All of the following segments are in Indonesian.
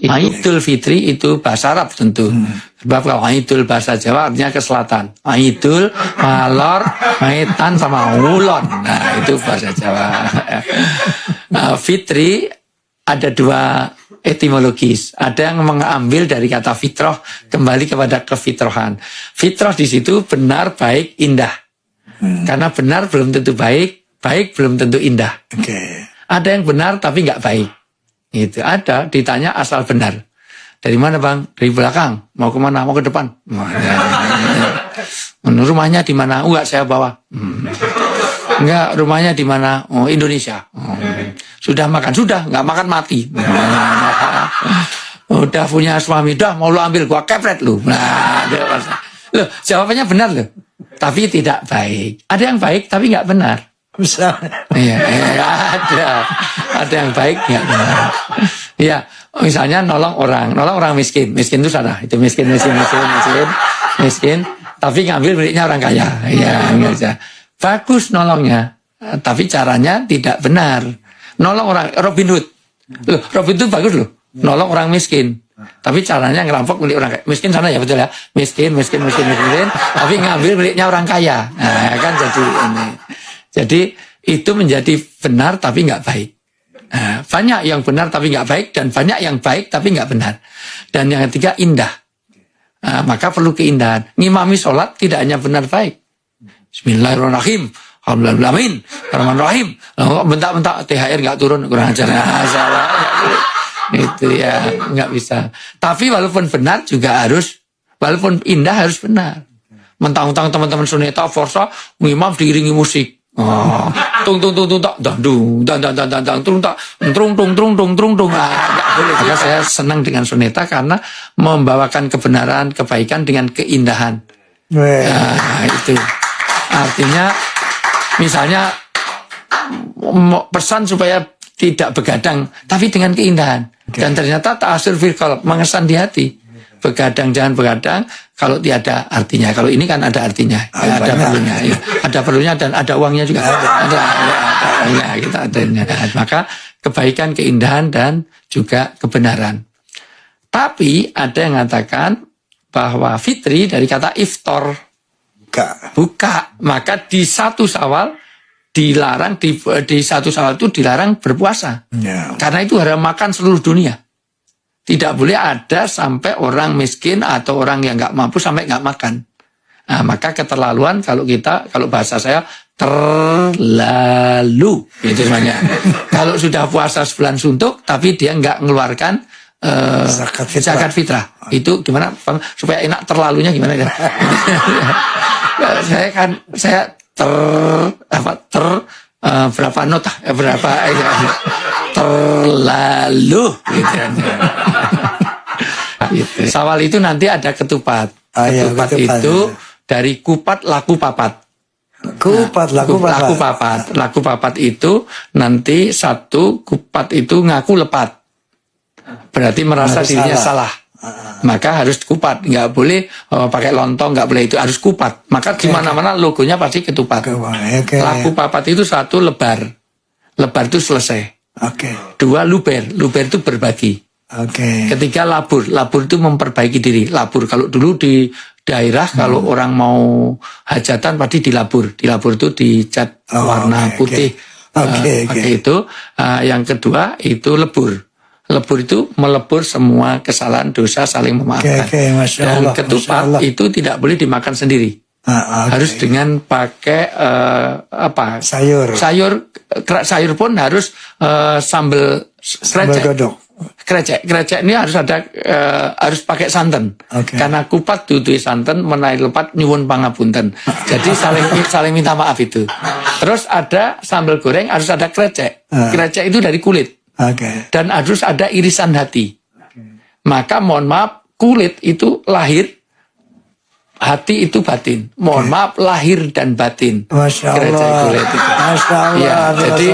Idul Fitri itu bahasa Arab tentu. Sebab kalau Idul bahasa Jawa artinya ke selatan. Idul, malor, maitan sama ulon. Nah, itu bahasa Jawa. Fitri ada dua etimologis. Ada yang mengambil dari kata fitrah kembali kepada kefitrahan. Fitrah di situ benar, baik, indah. Karena benar belum tentu baik, baik belum tentu indah. Ada yang benar tapi nggak baik. Itu ada, ditanya asal benar. Dari mana bang? Dari belakang. Mau kemana? Mau ke depan? Rumahnya di mana? Enggak, saya bawa. Enggak, rumahnya di mana? Oh, Indonesia. Sudah makan? Sudah, enggak makan mati. Udah punya suami, dah mau lu ambil, gua kepret lu. Nah, loh, jawabannya benar loh. Tapi tidak baik. Ada yang baik tapi enggak benar. Bisa. Iya, ada yang baik enggak benar. Iya, misalnya nolong orang miskin itu salah. Itu miskin. Tapi ngambil miliknya orang kaya. Iya, enggak. Bagus nolongnya, tapi caranya tidak benar. Nolong orang Robin Hood. Loh, Robin Hood bagus loh. Nolong orang miskin. Tapi caranya ngerampok milik orang kaya. Miskin sana ya, betul ya. Miskin. Tapi ngambil miliknya orang kaya. Nah, kan jadi ini. Jadi itu menjadi benar tapi nggak baik. Nah, banyak yang benar tapi nggak baik dan banyak yang baik tapi nggak benar. Dan yang ketiga indah. Nah, maka perlu keindahan. Ngimami sholat tidak hanya benar baik. Bismillahirrahmanirrahim. Alhamdulillahirrahmanirrahim. Rahmanirrahim. Bentak-bentak THR nggak turun, kurang ajar. Salah. Itu ya nggak bisa. Tapi walaupun benar juga harus, walaupun indah harus benar. Mentang-mentang teman-teman suneta forsa ngimam diiringi musik. Oh, tung tak dandung dan tung tak trung. Enggak boleh. Maka saya senang dengan suneta karena membawakan kebenaran, kebaikan dengan keindahan. Nah, itu artinya misalnya pesan supaya tidak begadang tapi dengan keindahan. Dan ternyata ta'asur fil qalb, mengesan di hati. Begadang jangan begadang kalau tiada artinya. Kalau ini kan ada artinya, ya, ada perlunya, ya. Ada perlunya dan ada uangnya juga. Ada kita adanya. Maka kebaikan, keindahan dan juga kebenaran. Tapi ada yang mengatakan bahwa fitri dari kata iftar, buka. Maka di 1 Syawal dilarang di 1 Syawal itu dilarang berpuasa. Karena itu harus makan seluruh dunia. Tidak boleh ada sampai orang miskin atau orang yang nggak mampu sampai nggak makan. Nah, maka keterlaluan kalau bahasa saya terlalu, itu semuanya. Kalau sudah puasa sebulan suntuk, tapi dia nggak mengeluarkan zakat fitrah. Itu gimana? Supaya enak terlalunya gimana ya? saya berapa nota? Berapa? Terlalu gitu. Gitu. Syawal itu nanti ada ketupat. Ketupat itu dari kupat laku papat. Laku papat itu nanti satu kupat itu ngaku lepat. Berarti merasa dirinya salah. Maka harus kupat, nggak boleh pakai lontong, nggak boleh, itu harus kupat. Maka di mana-mana logonya pasti ketupat. Laku papat itu 1 lebar. Lebar itu selesai. 2 luber itu berbagi. Ketiga labur itu memperbaiki diri. Labur kalau dulu di daerah kalau orang mau hajatan pasti dilabur itu dicat warna putih. Pakai itu. Yang kedua itu lebur itu melebur semua kesalahan dosa, saling memaafkan. Dan ketupat itu tidak boleh dimakan sendiri. Harus dengan pakai sayur pun harus sambal krecek ini harus ada, harus pakai santan. Karena kupat dudu santan menaik lepat nyuwun pangapunten. Jadi saling minta maaf itu. Terus ada sambal goreng harus ada krecek itu dari kulit. Dan harus ada irisan hati. Maka mohon maaf, kulit itu lahir, hati itu batin. Mohon maaf, lahir dan batin. Masya Allah. Kulit itu. Masya Allah. Ya, jadi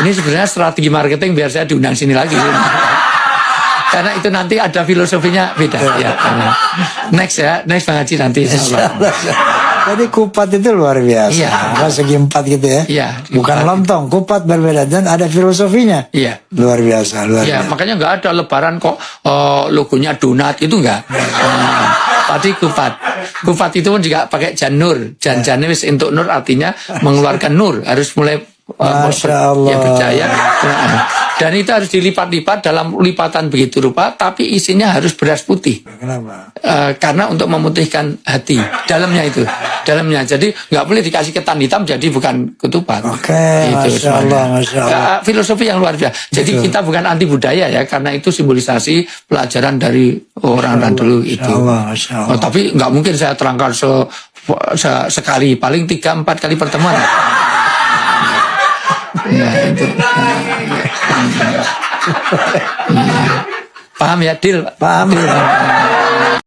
ini sebenarnya strategi marketing biar saya diundang sini lagi. Karena itu nanti ada filosofinya beda. Ya, next Bang Haji nanti. Insya Allah. Jadi kupat itu luar biasa. Iya. Apa, segi 4 gitu ya. Iya, Bukan kupat. lontong, kupat berbeda dan ada filosofinya. Iya. Luar biasa, luar Ya, biasa. makanya nggak ada lebaran kok logonya donat itu nggak. Tadi kupat. Kupat itu pun juga pakai janur. Jan-jannya wis untuk nur artinya mengeluarkan nur. Harus mulai Masya Allah. ya berjaya. Dan itu harus dilipat-lipat dalam lipatan begitu rupa, tapi isinya harus beras putih. Kenapa? Karena untuk memutihkan hati dalamnya itu, dalamnya. Jadi nggak boleh dikasih ketan hitam, jadi bukan ketupat. Oke, Masya semuanya. Allah, Masya Allah. Filosofi yang luar biasa. Jadi Betul. kita bukan anti budaya ya, karena itu simbolisasi pelajaran dari orang-orang dulu itu. Masya Allah, Masya Allah. Oh, tapi nggak mungkin saya terangkan sekali, paling 3-4 kali pertemuan. Ya, itu. Paham ya, Dil? Paham ya?